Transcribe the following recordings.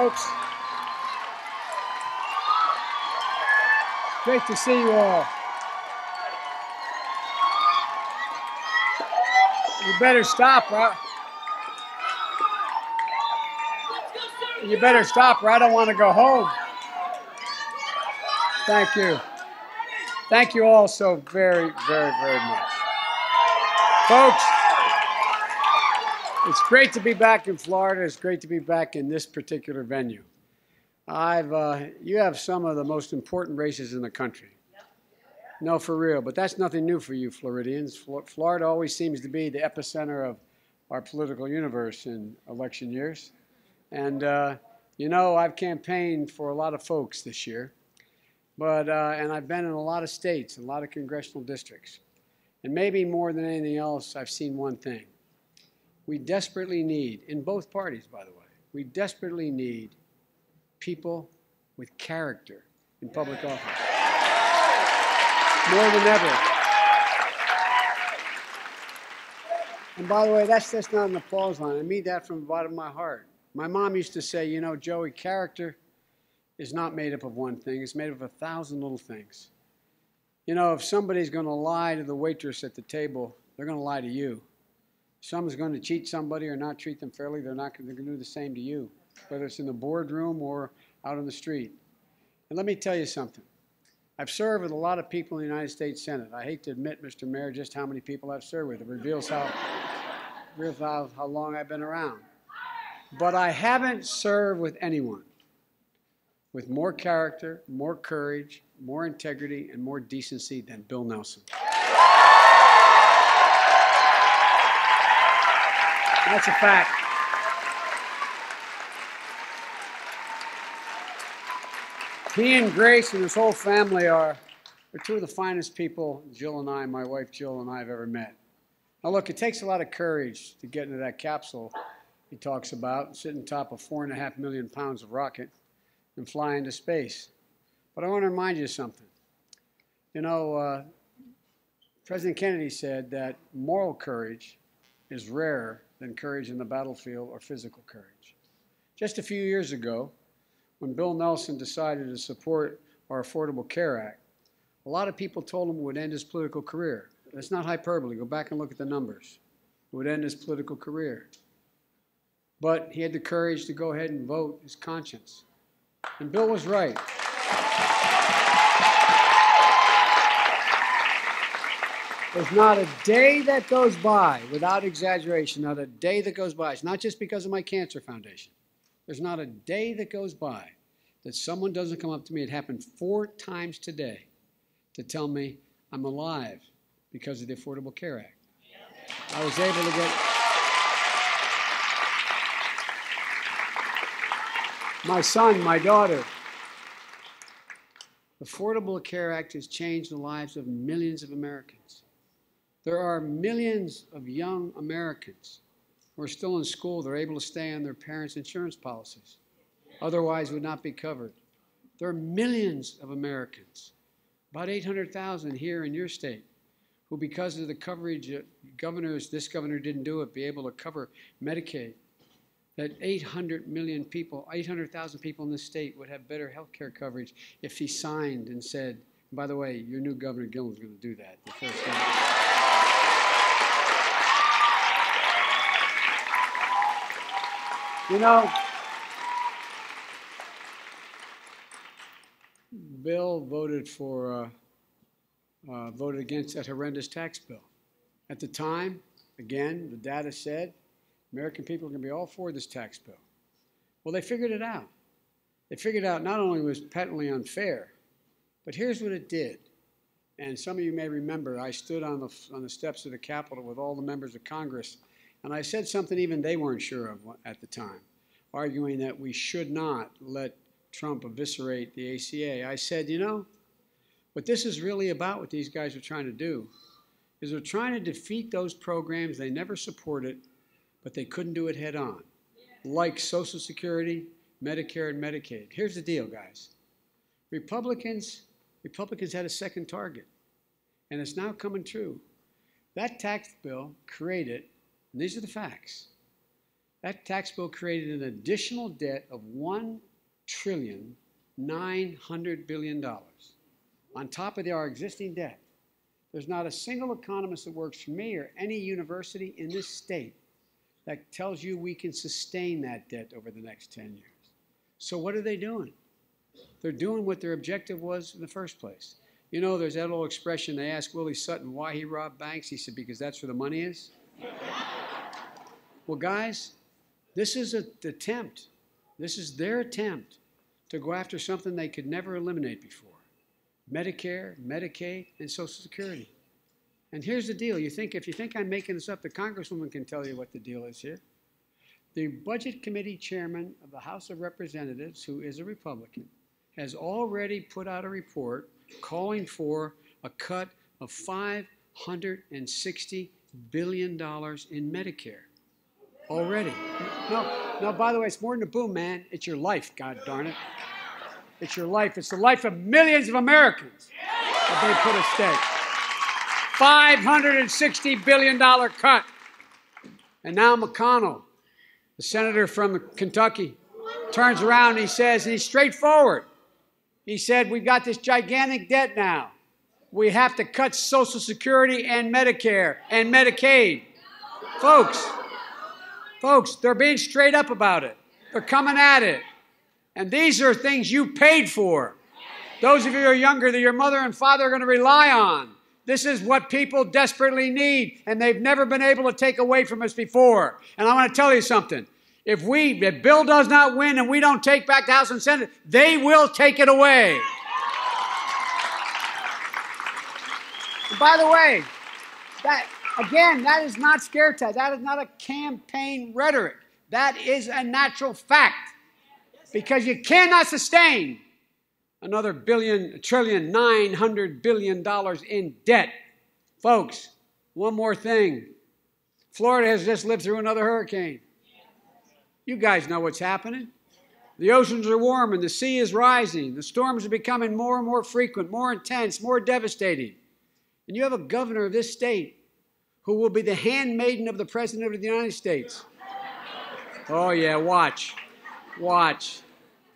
folks. Great to see you all. You better stop, right? You better stop, or I don't want to go home. Thank you. Thank you all so very, very, very much. Folks, it's great to be back in Florida. It's great to be back in this particular venue. You have some of the most important races in the country. No, for real, but that's nothing new for you Floridians. Florida always seems to be the epicenter of our political universe in election years. And, you know, I've campaigned for a lot of folks this year, and I've been in a lot of states, a lot of congressional districts. And maybe more than anything else, I've seen one thing. We desperately need, in both parties, by the way, we desperately need people with character in public office. More than ever. And by the way, that's not an applause line. I mean that from the bottom of my heart. My mom used to say, you know, Joey, character is not made up of one thing. It's made up of 1,000 little things. You know, if somebody's going to lie to the waitress at the table, they're going to lie to you. If someone's going to cheat somebody or not treat them fairly, they're going to do the same to you, whether it's in the boardroom or out on the street. And let me tell you something. I've served with a lot of people in the United States Senate. I hate to admit, Mr. Mayor, just how many people I've served with. It reveals how long I've been around. But I haven't served with anyone with more character, more courage, more integrity, and more decency than Bill Nelson. That's a fact. He and Grace and his whole family are two of the finest people Jill and I, my wife Jill and I, have ever met. Now look, it takes a lot of courage to get into that capsule he talks about, sit on top of 4.5 million pounds of rocket and fly into space. But I want to remind you of something. You know, President Kennedy said that moral courage is rarer than courage in the battlefield or physical courage. Just a few years ago, when Bill Nelson decided to support our Affordable Care Act, a lot of people told him it would end his political career. That's not hyperbole. Go back and look at the numbers. It would end his political career. But he had the courage to go ahead and vote his conscience. And Bill was right. There's not a day that goes by, without exaggeration, not a day that goes by. It's not just because of my cancer foundation. There's not a day that goes by that someone doesn't come up to me. It happened 4 times today to tell me I'm alive because of the Affordable Care Act. I was able to get my son, my daughter. The Affordable Care Act has changed the lives of millions of Americans. There are millions of young Americans who are still in school. They're able to stay on their parents' insurance policies. Otherwise would not be covered. There are millions of Americans, about 800,000 here in your state, who because of the coverage, this governor didn't do it, be able to cover Medicaid. That 800,000 people in this state would have better health care coverage if he signed and said, by the way, your new Governor Gillen's going to do that. The first governor. You know, Bill voted against that horrendous tax bill. At the time, again, the data said American people are going to be all for this tax bill. Well, they figured it out. They figured out not only was it patently unfair, but here's what it did. And some of you may remember, I stood on the steps of the Capitol with all the members of Congress, and I said something even they weren't sure of at the time, arguing that we should not let Trump eviscerate the ACA. I said, you know, what this is really about, what these guys are trying to do, is they're trying to defeat those programs they never supported, but they couldn't do it head on, like Social Security, Medicare, and Medicaid. Here's the deal, guys. Republicans had a second target, and it's now coming true. That tax bill created, and these are the facts, That tax bill created an additional debt of $1,900 billion on top of our existing debt. There's not a single economist that works for me or any university in this state that tells you we can sustain that debt over the next 10 years. So what are they doing? They're doing what their objective was in the first place. You know, there's that old expression, they asked Willie Sutton why he robbed banks. He said, because that's where the money is. Well, guys, this is an attempt. This is their attempt to go after something they could never eliminate before. Medicare, Medicaid, and Social Security. And here's the deal. If you think I'm making this up, the Congresswoman can tell you what the deal is here. The Budget Committee Chairman of the House of Representatives, who is a Republican, has already put out a report calling for a cut of $560 billion in Medicare. Already. No, by the way, it's more than a boom, man. It's your life, God darn it. It's your life. It's the life of millions of Americans that they put at stake. $560 billion cut. And now McConnell, the senator from Kentucky, turns around and he says, and he's straightforward. He said, we've got this gigantic debt now. We have to cut Social Security and Medicare and Medicaid. Folks, they're being straight up about it. They're coming at it. And these are things you paid for. Those of you who are younger that your mother and father are going to rely on. This is what people desperately need, and they've never been able to take away from us before. And I want to tell you something. If Bill does not win and we don't take back the House and Senate, they will take it away. And by the way, that is not scare tactics. That is not a campaign rhetoric. That is a natural fact. Because you cannot sustain another $1,900 billion in debt. Folks, one more thing. Florida has just lived through another hurricane. You guys know what's happening. The oceans are warming, the sea is rising, the storms are becoming more and more frequent, more intense, more devastating. And you have a governor of this state who will be the handmaiden of the President of the United States. Oh yeah, watch.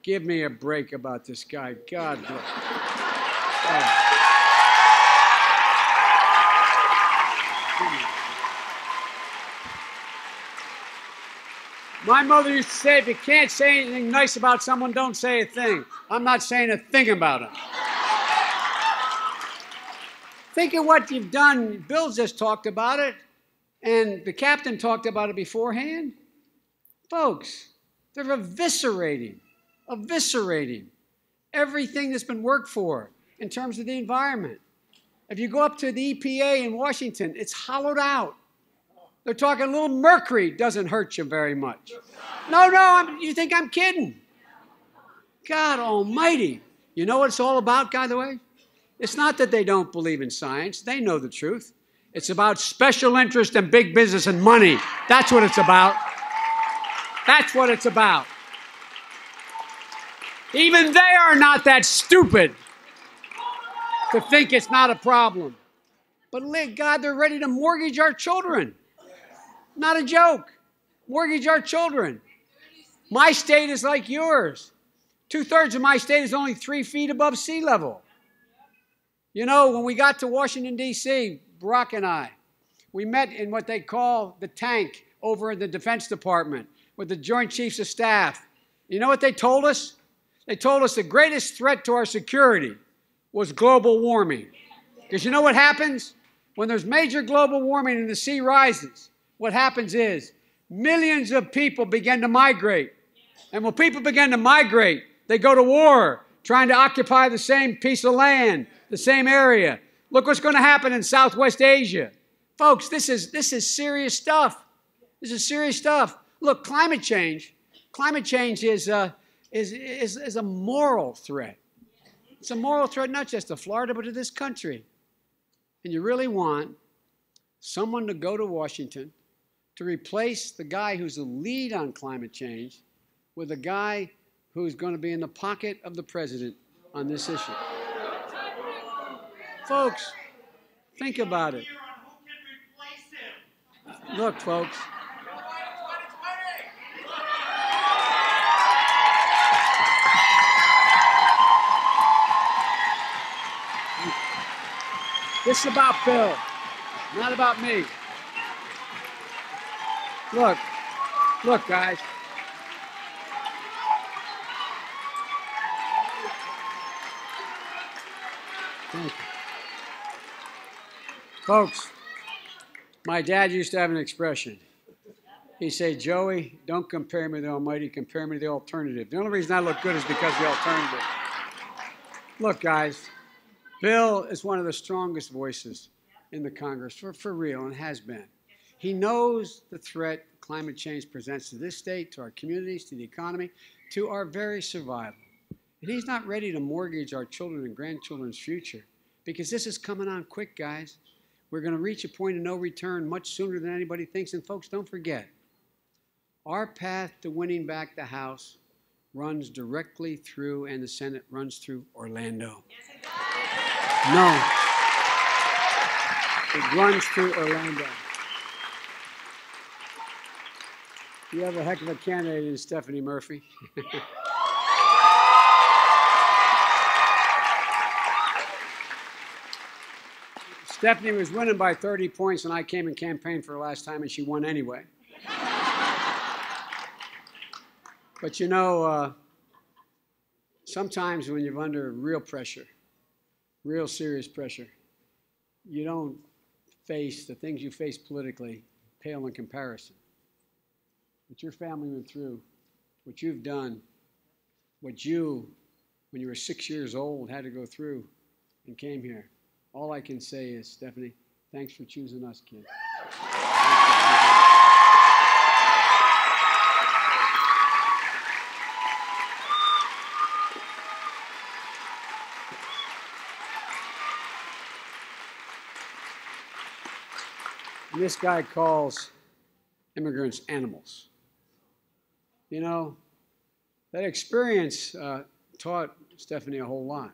Give me a break about this guy. God bless. My mother used to say, if you can't say anything nice about someone, don't say a thing. I'm not saying a thing about him. Think of what you've done. Bill just talked about it, and the captain talked about it beforehand. Folks, they're eviscerating everything that's been worked for in terms of the environment. If you go up to the EPA in Washington, it's hollowed out. They're talking a little mercury doesn't hurt you very much. No, you think I'm kidding? God almighty. You know what it's all about, by the way? It's not that they don't believe in science. They know the truth. It's about special interest and big business and money. That's what it's about. That's what it's about. Even they are not that stupid to think it's not a problem. But God, they're ready to mortgage our children. Not a joke. Mortgage our children. My state is like yours. 2/3 of my state is only 3 feet above sea level. You know, when we got to Washington, D.C., Barack and I, we met in what they call the tank over in the Defense Department with the Joint Chiefs of Staff. You know what they told us? They told us the greatest threat to our security was global warming. Because you know what happens? When there's major global warming and the sea rises, what happens is millions of people begin to migrate. And when people begin to migrate, they go to war, trying to occupy the same piece of land, the same area. Look what's going to happen in Southwest Asia. Folks, this is serious stuff. This is serious stuff. Look, climate change is a moral threat. It's a moral threat not just to Florida, but to this country. And you really want someone to go to Washington to replace the guy who's the lead on climate change with a guy who's going to be in the pocket of the president on this issue. Folks, think about it. Look, folks. This is about Bill, not about me. Look, guys. Thank you. Folks, my dad used to have an expression. He'd say, Joey, don't compare me to the Almighty, compare me to the alternative. The only reason I look good is because of the alternative. Look, guys, Bill is one of the strongest voices in the Congress, for real, and has been. He knows the threat climate change presents to this state, to our communities, to the economy, to our very survival. And he's not ready to mortgage our children and grandchildren's future, because this is coming on quick, guys. We're going to reach a point of no return much sooner than anybody thinks. And folks, don't forget, our path to winning back the House runs directly through, and the Senate runs through Orlando. No, it runs through Orlando. You have a heck of a candidate in Stephanie Murphy. Stephanie was winning by 30 points, and I came and campaigned for her last time, and she won anyway. But you know, sometimes when you're under real pressure, real serious pressure, you don't face the things you face politically pale in comparison. What your family went through, what you've done, what you, when you were 6 years old, had to go through and came here. All I can say is, Stephanie, thanks for choosing us, kid. And this guy calls immigrants animals. You know, that experience taught Stephanie a whole lot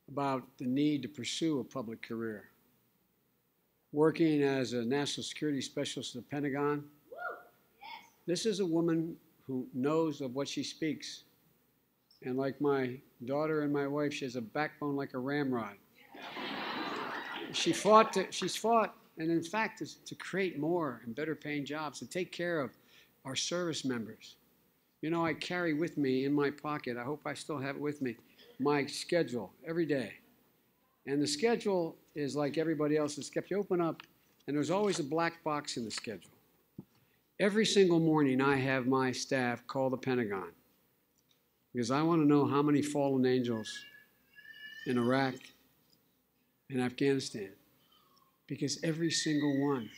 about the need to pursue a public career. Working as a national security specialist at the Pentagon, this is a woman who knows of what she speaks. And like my daughter and my wife, she has a backbone like a ramrod. She's fought, and in fact, to create more and better paying jobs, to take care of our service members. You know, I carry with me in my pocket, I hope I still have it with me, my schedule every day. And the schedule is like everybody else's schedule. You open up, and there's always a black box in the schedule. Every single morning, I have my staff call the Pentagon because I want to know how many fallen angels in Iraq and Afghanistan. Because every single one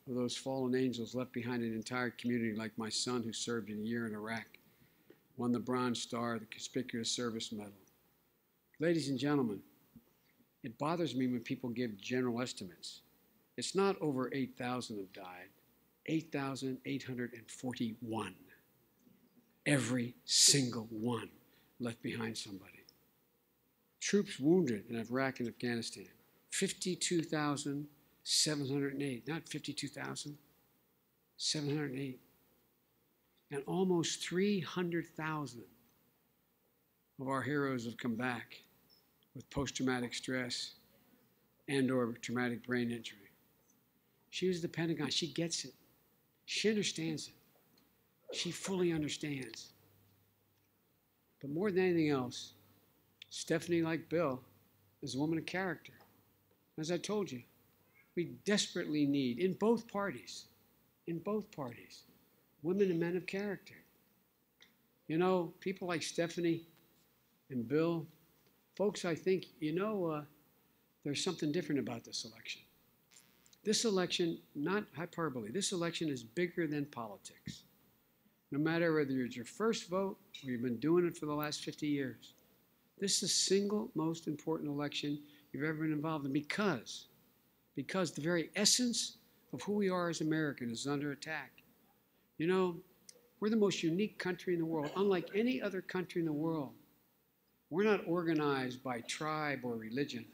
of those fallen angels left behind an entire community, like my son who served in a year in Iraq, won the Bronze Star, the Conspicuous Service Medal. Ladies and gentlemen, it bothers me when people give general estimates. It's not over 8,000 have died. 8,841. Every single one left behind somebody. Troops wounded in Iraq and Afghanistan. 52,708. Not 52,000. 708. And almost 300,000 of our heroes have come back with post-traumatic stress and or traumatic brain injury. She was the Pentagon. She gets it. She understands it. She fully understands. But more than anything else, Stephanie, like Bill, is a woman of character. As I told you, we desperately need, in both parties, women and men of character. You know, people like Stephanie and Bill, folks, I think, there's something different about this election. This election, not hyperbole, this election is bigger than politics. No matter whether it's your first vote or you've been doing it for the last 50 years. This is the single most important election you've ever been involved in because the very essence of who we are as Americans is under attack. You know, we're the most unique country in the world. Unlike any other country in the world, we're not organized by tribe or religion.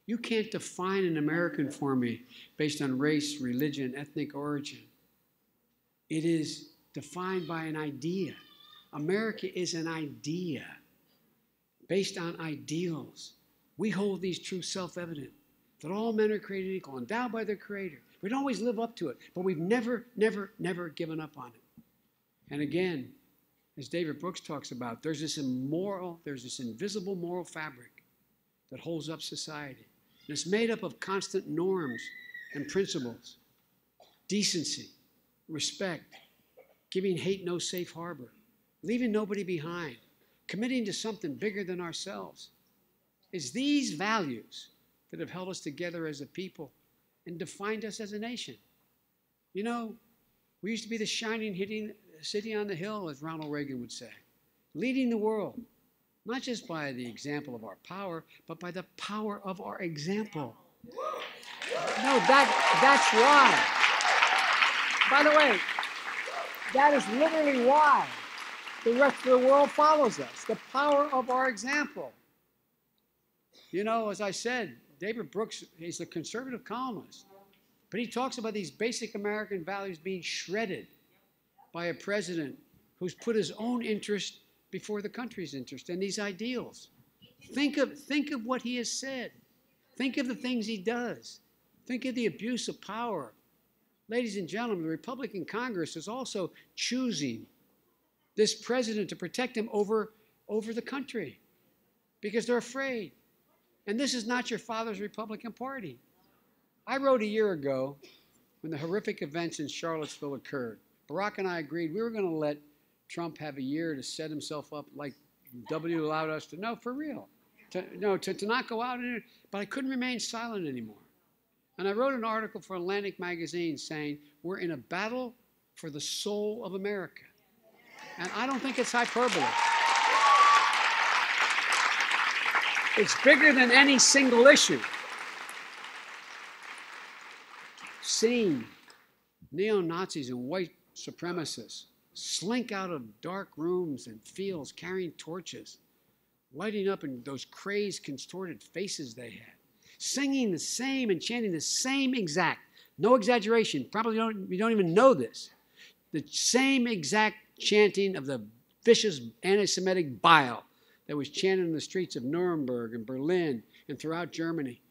You can't define an American for me based on race, religion, ethnic origin. It is defined by an idea. America is an idea based on ideals. We hold these truths self-evident. that all men are created equal, endowed by their Creator. We don't always live up to it, but we've never, never, never given up on it. And again, as David Brooks talks about, there's this invisible moral fabric that holds up society. And it's made up of constant norms and principles, decency, respect, giving hate no safe harbor, leaving nobody behind, committing to something bigger than ourselves. It's these values that have held us together as a people and defined us as a nation. You know, we used to be the shining city on the hill, as Ronald Reagan would say, leading the world, not just by the example of our power, but by the power of our example. No, that's why. By the way, that is literally why the rest of the world follows us, the power of our example. You know, as I said, David Brooks, he's a conservative columnist, but he talks about these basic American values being shredded by a president who's put his own interest before the country's interest and these ideals. Think of what he has said. Think of the things he does. Think of the abuse of power. Ladies and gentlemen, the Republican Congress is also choosing this president to protect him over the country because they're afraid. And this is not your father's Republican Party. I wrote a year ago when the horrific events in Charlottesville occurred. Barack and I agreed we were going to let Trump have a year to set himself up like W allowed us to. No, for real. To not go out in it. But I couldn't remain silent anymore. And I wrote an article for Atlantic magazine saying we're in a battle for the soul of America. And I don't think it's hyperbole. It's bigger than any single issue. Seeing neo-Nazis and white supremacists slink out of dark rooms and fields carrying torches, lighting up in those crazed, contorted faces they had, singing the same and chanting the same exact, no exaggeration, probably you don't even know this, the same exact chanting of the vicious anti-Semitic bile that was chanted in the streets of Nuremberg and Berlin and throughout Germany,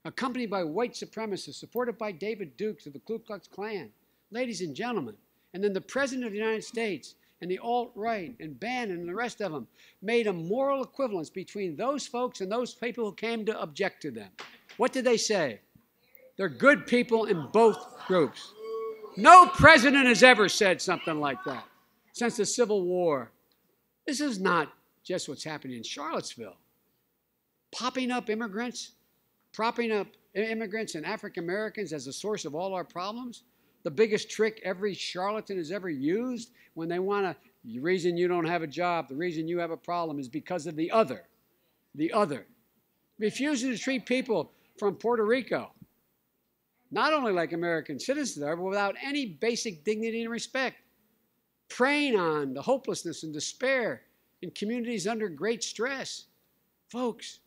accompanied by white supremacists, supported by David Dukes of the Ku Klux Klan. Ladies and gentlemen, and then the President of the United States and the alt-right and Bannon and the rest of them made a moral equivalence between those folks and those people who came to object to them. What did they say? They're good people in both groups. No president has ever said something like that since the Civil War. This is not just what's happening in Charlottesville. Propping up immigrants and African Americans as the source of all our problems. The biggest trick every charlatan has ever used when they want to, the reason you don't have a job, the reason you have a problem is because of the other. The other. Refusing to treat people from Puerto Rico, not only like American citizens there, but without any basic dignity and respect. Preying on the hopelessness and despair in communities under great stress. Folks,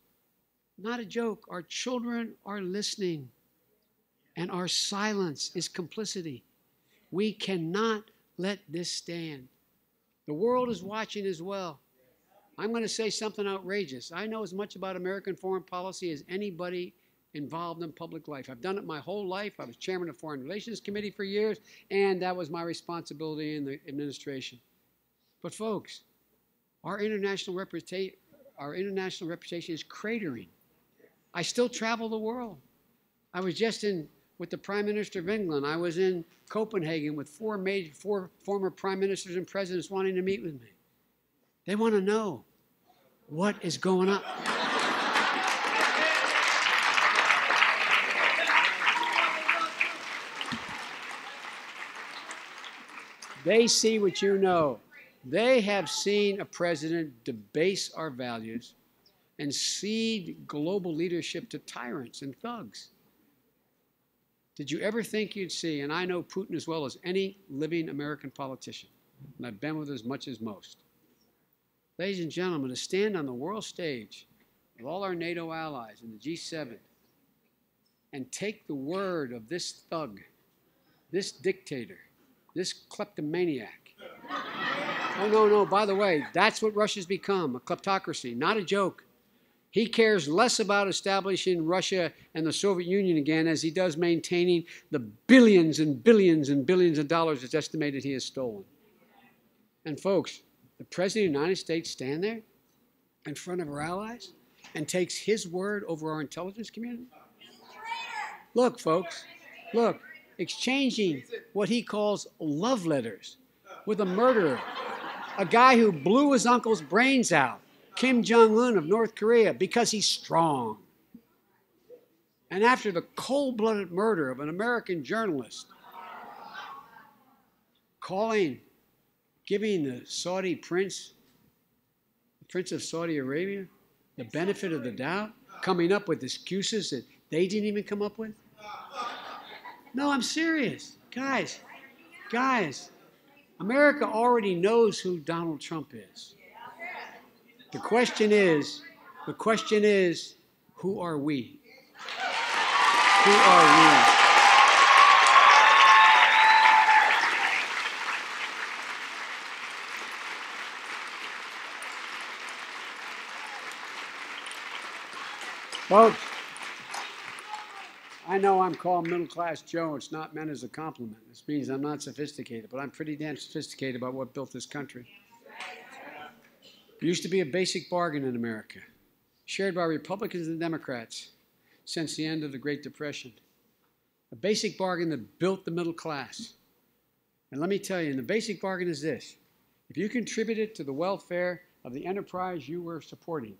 not a joke. Our children are listening. And our silence is complicity. We cannot let this stand. The world is watching as well. I'm going to say something outrageous. I know as much about American foreign policy as anybody involved in public life. I've done it my whole life. I was chairman of the Foreign Relations Committee for years, and that was my responsibility in the administration. But folks, our international reputation is cratering. I still travel the world. I was just with the Prime Minister of England. I was in Copenhagen with four former prime ministers and presidents wanting to meet with me. They want to know what is going on. They see what you know. They have seen a president debase our values and cede global leadership to tyrants and thugs. Did you ever think you'd see, and I know Putin as well as any living American politician, and I've been with as much as most. Ladies and gentlemen, to stand on the world stage with all our NATO allies and the G7 and take the word of this thug, this dictator, this kleptomaniac. Oh, no, by the way, that's what Russia's become, a kleptocracy, not a joke. He cares less about establishing Russia and the Soviet Union again as he does maintaining the billions and billions and billions of dollars it's estimated he has stolen. And folks, the President of the United States stand there in front of our allies and takes his word over our intelligence community? Look, folks, look, exchanging what he calls love letters with a murderer, a guy who blew his uncle's brains out, Kim Jong-un of North Korea, because he's strong. And after the cold-blooded murder of an American journalist, giving the Saudi prince, the Prince of Saudi Arabia, the benefit of the doubt, coming up with excuses that they didn't even come up with? No, I'm serious. Guys, America already knows who Donald Trump is. The question is, who are we? Who are we? Folks, I know I'm called middle-class Joe. It's not meant as a compliment. This means I'm not sophisticated, but I'm pretty damn sophisticated about what built this country. There used to be a basic bargain in America, shared by Republicans and Democrats since the end of the Great Depression. A basic bargain that built the middle class. And let me tell you, and the basic bargain is this: if you contributed to the welfare of the enterprise you were supporting,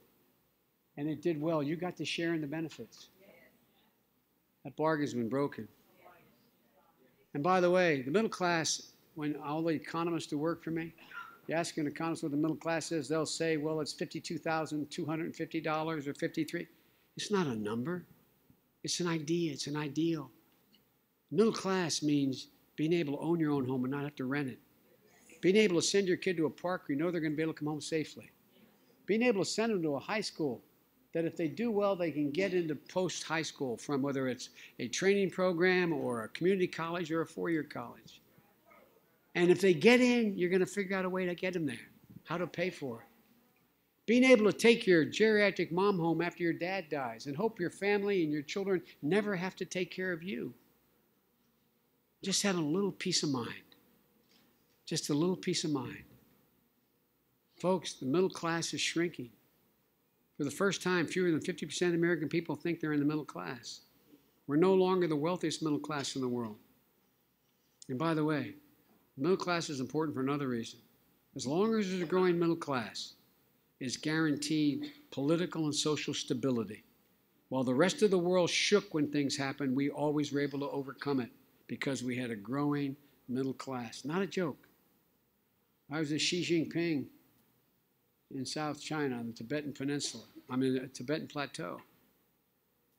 and it did well, you got to share in the benefits. That bargain's been broken. And by the way, the middle class, when all the economists who work for me, you ask an economist what the middle class is, they'll say, well, it's $52,250 or $53,000. It's not a number. It's an idea. It's an ideal. Middle class means being able to own your own home and not have to rent it. Being able to send your kid to a park where you know they're going to be able to come home safely. Being able to send them to a high school that if they do well, they can get into post-high school from whether it's a training program or a community college or a four-year college. And if they get in, you're going to figure out a way to get them there, how to pay for it. Being able to take your geriatric mom home after your dad dies and hope your family and your children never have to take care of you. Just having a little peace of mind. Just a little peace of mind. Folks, the middle class is shrinking. For the first time, fewer than 50% of American people think they're in the middle class. We're no longer the wealthiest middle class in the world. And by the way, the middle class is important for another reason. As long as there's a growing middle class, it's guaranteed political and social stability. While the rest of the world shook when things happened, we always were able to overcome it because we had a growing middle class. Not a joke. I was at Xi Jinping in South China on the Tibetan Peninsula, the Tibetan Plateau.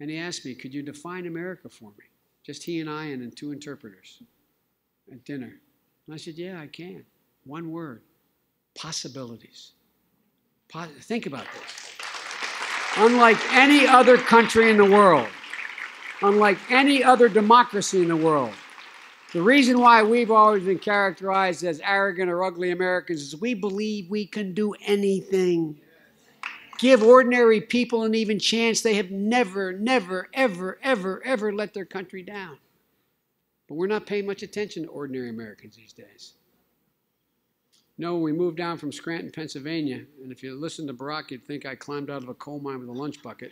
And he asked me, could you define America for me? Just he and I and then two interpreters at dinner. And I said, yeah, I can. One word: possibilities. Think about this. Unlike any other country in the world, unlike any other democracy in the world, the reason why we've always been characterized as arrogant or ugly Americans is we believe we can do anything. Give ordinary people an even chance. They have never, never, ever, ever, ever let their country down. But we're not paying much attention to ordinary Americans these days. You know, when we moved down from Scranton, Pennsylvania, and if you listen to Barack, you'd think I climbed out of a coal mine with a lunch bucket.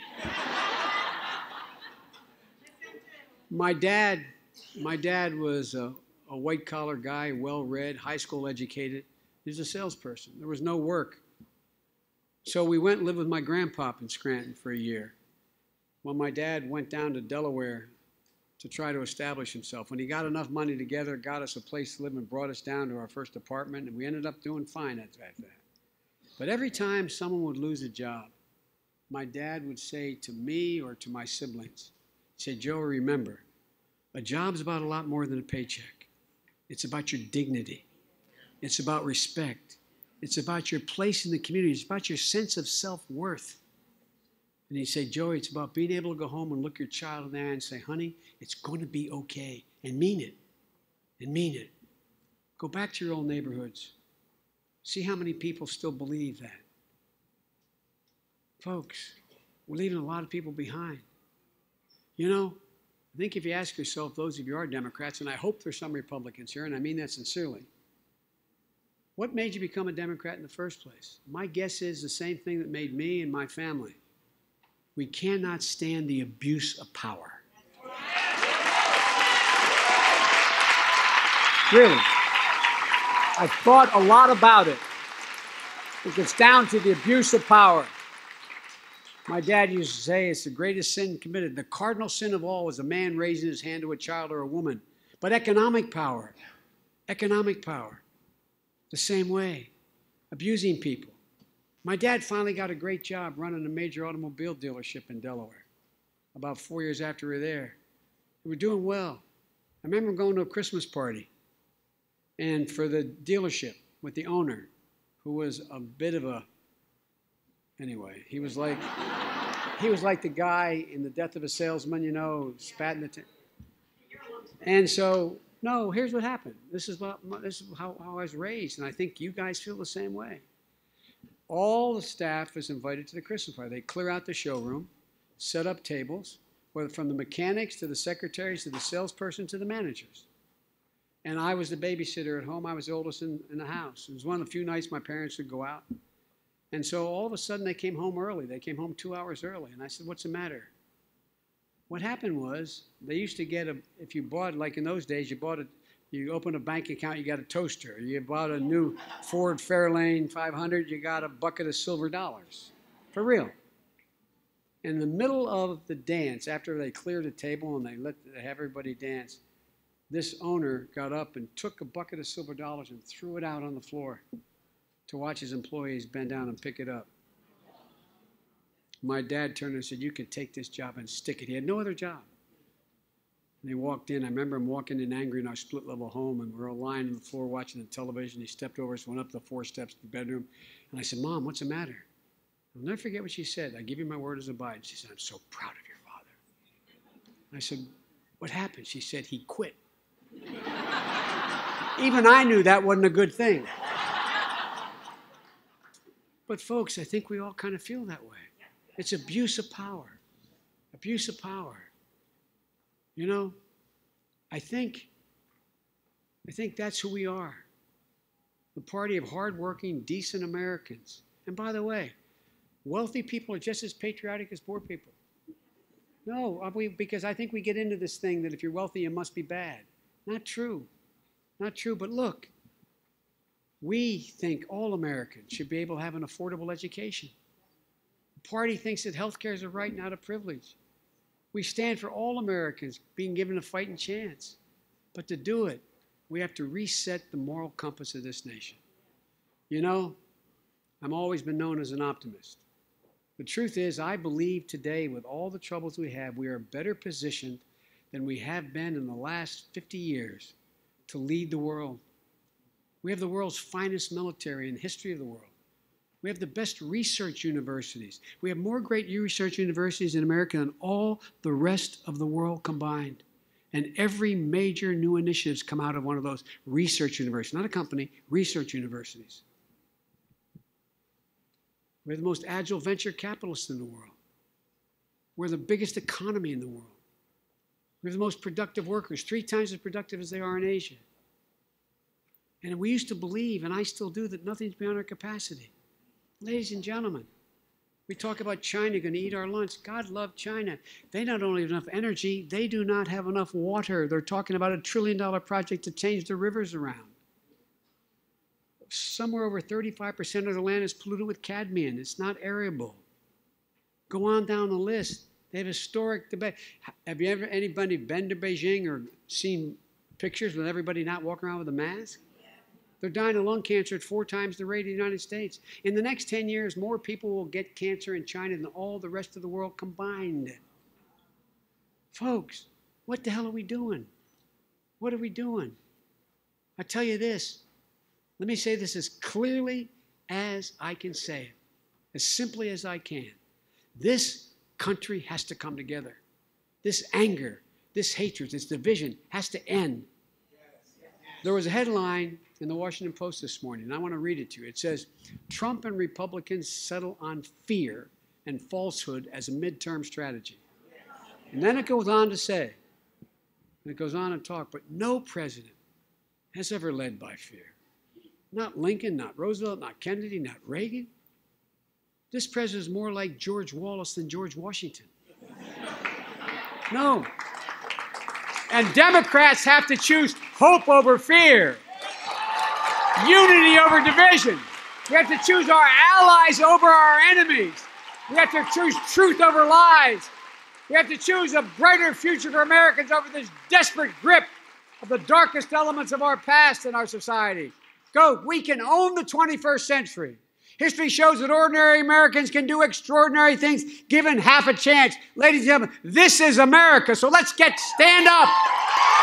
My dad was a white-collar guy, well-read, high school educated. He was a salesperson. There was no work. So we went and lived with my grandpop in Scranton for a year. Well, my dad went down to Delaware to try to establish himself. When he got enough money together, got us a place to live and brought us down to our first apartment, and we ended up doing fine at that. But every time someone would lose a job, my dad would say to me or to my siblings, he said, Joe, remember, a job's about a lot more than a paycheck. It's about your dignity. It's about respect. It's about your place in the community. It's about your sense of self-worth. And he'd say, Joey, it's about being able to go home and look your child in the eye and say, honey, it's going to be okay. And mean it. And mean it. Go back to your old neighborhoods. See how many people still believe that. Folks, we're leaving a lot of people behind. You know, I think if you ask yourself, those of you who are Democrats, and I hope there's some Republicans here, and I mean that sincerely, what made you become a Democrat in the first place? My guess is the same thing that made me and my family. We cannot stand the abuse of power. Really. I've thought a lot about it. It gets down to the abuse of power. My dad used to say it's the greatest sin committed. The cardinal sin of all is a man raising his hand to a child or a woman. But economic power, the same way, abusing people. My dad finally got a great job running a major automobile dealership in Delaware. About 4 years after we were there. We were doing well. I remember going to a Christmas party. And for the dealership with the owner, who was a bit of a, anyway, he was like the guy in The Death of a Salesman, you know, spat in the And so, no, here's what happened. This is how I was raised, and I think you guys feel the same way. All the staff is invited to the Christmas party. They clear out the showroom, set up tables, whether from the mechanics to the secretaries to the salesperson to the managers. And I was the babysitter at home. I was the oldest in the house. It was one of the few nights my parents would go out. And so all of a sudden they came home early. They came home 2 hours early. And I said, what's the matter? What happened was they used to get if you bought, like in those days, you opened a bank account, you got a toaster. You bought a new Ford Fairlane 500, you got a bucket of silver dollars. For real. In the middle of the dance, after they cleared the table and they have everybody dance, this owner got up and took a bucket of silver dollars and threw it out on the floor to watch his employees bend down and pick it up. My dad turned and said, you could take this job and stick it. He had no other job. And he walked in. I remember him walking in angry in our split-level home, and we were all lying on the floor watching the television. He stepped over us, went up the 4 steps to the bedroom, and I said, Mom, what's the matter? I'll never forget what she said. I give you my word as a bride. She said, I'm so proud of your father. I said, what happened? She said, he quit. Even I knew that wasn't a good thing. But folks, I think we all kind of feel that way. It's abuse of power. Abuse of power. You know, I think that's who we are. The party of hardworking, decent Americans. And by the way, wealthy people are just as patriotic as poor people. No, because I think we get into this thing that if you're wealthy, you must be bad. Not true. Not true. But look, we think all Americans should be able to have an affordable education. The party thinks that health care is a right, not a privilege. We stand for all Americans being given a fighting chance. But to do it, we have to reset the moral compass of this nation. You know, I've always been known as an optimist. The truth is, I believe today, with all the troubles we have, we are better positioned than we have been in the last 50 years to lead the world. We have the world's finest military in the history of the world. We have the best research universities. We have more great research universities in America than all the rest of the world combined. And every major new initiative has come out of one of those research universities. Not a company, research universities. We're the most agile venture capitalists in the world. We're the biggest economy in the world. We're the most productive workers, 3 times as productive as they are in Asia. And we used to believe, and I still do, that nothing's beyond our capacity. Ladies and gentlemen, we talk about China going to eat our lunch. God love China. They not only have enough energy, they do not have enough water. They're talking about $1 trillion project to change the rivers around. Somewhere over 35% of the land is polluted with cadmium. It's not arable. Go on down the list. They have historic debate. Have you ever, anybody been to Beijing or seen pictures with everybody not walking around with a mask? They're dying of lung cancer at 4 times the rate of the United States. In the next 10 years, more people will get cancer in China than all the rest of the world combined. Folks, what the hell are we doing? What are we doing? I tell you this. Let me say this as clearly as I can say it, as simply as I can. This country has to come together. This anger, this hatred, this division has to end. There was a headline in the Washington Post this morning, and I want to read it to you. It says, Trump and Republicans settle on fear and falsehood as a midterm strategy. And then it goes on to say, and it goes on to talk, but no president has ever led by fear. Not Lincoln, not Roosevelt, not Kennedy, not Reagan. This president is more like George Wallace than George Washington. No. And Democrats have to choose hope over fear, unity over division. We have to choose our allies over our enemies. We have to choose truth over lies. We have to choose a brighter future for Americans over this desperate grip of the darkest elements of our past in our society. Go, we can own the 21st century. History shows that ordinary Americans can do extraordinary things given half a chance. Ladies and gentlemen, this is America, so let's stand up.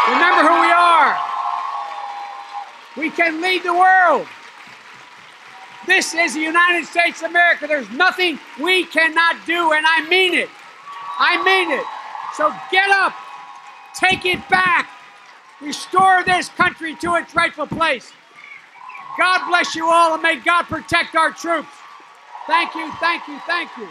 Remember who we are. We can lead the world. This is the United States of America. There's nothing we cannot do, and I mean it. I mean it. So get up. Take it back. Restore this country to its rightful place. God bless you all, and may God protect our troops. Thank you, thank you, thank you.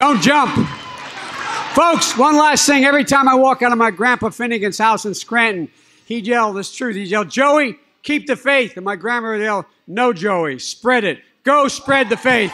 Don't jump. Folks, one last thing. Every time I walk out of my Grandpa Finnegan's house in Scranton, he'd yell, this is truth, he'd yell, Joey, keep the faith. And my grandmother would yell, no, Joey, spread it. Go spread the faith.